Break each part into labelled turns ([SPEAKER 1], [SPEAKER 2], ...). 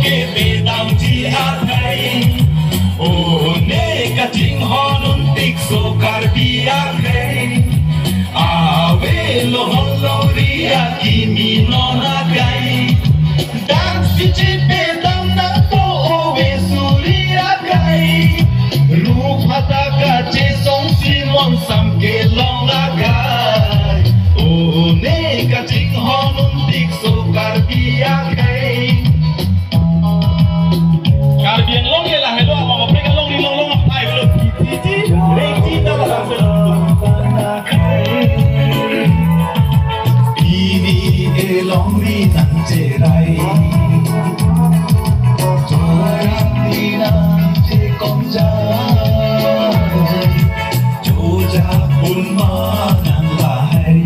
[SPEAKER 1] kê bê đam chi hát hay ô nê cả chính họ nun tích số car bia hay à về lo holo ria kimi no na gai đam chi bê đam na po ô về suria gai ruk hata ka che song si mon sam ke long la gai ô nê cả chính họ nun tích số car bia hay Karbian long ya lah hello apa mereka long di long apa ayo titi reji tahu lah ini long di tan cerai orang di nan ce komja joja pun manang lahai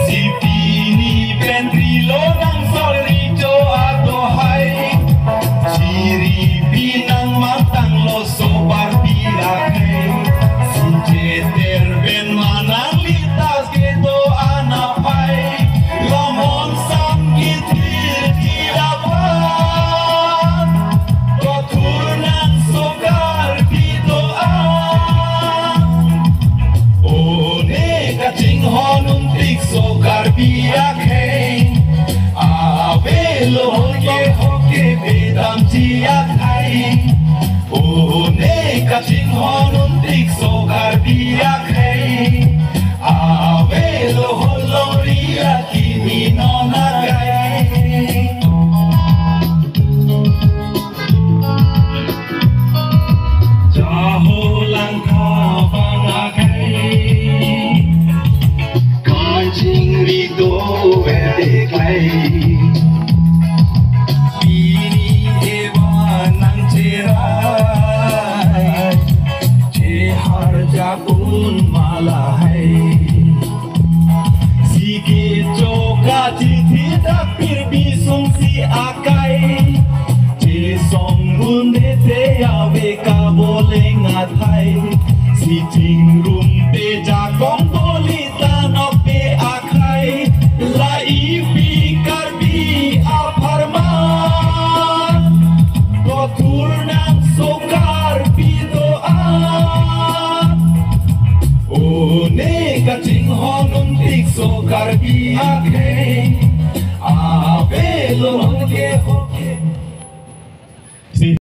[SPEAKER 1] si pini pentri lorang sorry jo atau hai Ciri pinang matang lo sobar pirakai si jeter ben manang litas keto anapai lamon sam kitir tirapan koturunan sogar pitoan one kacing honun tik sogar pirakai ave lo hoke bedam tiak hai ô nê cả chính họ nun tích số car bia hai à về lo holo ria kimi no na gai cha ho lang kha vang a gai kai ching ri do ve de kai pun malahai sikit joka titi tapir bisung si akai je song run de te ave ka boleh ngatai si ting rum pe ja kong bolita no pe akai la ipi karbi aparman koturnan sokar pidoan ô nê cả chính họ nun tích số car bia hay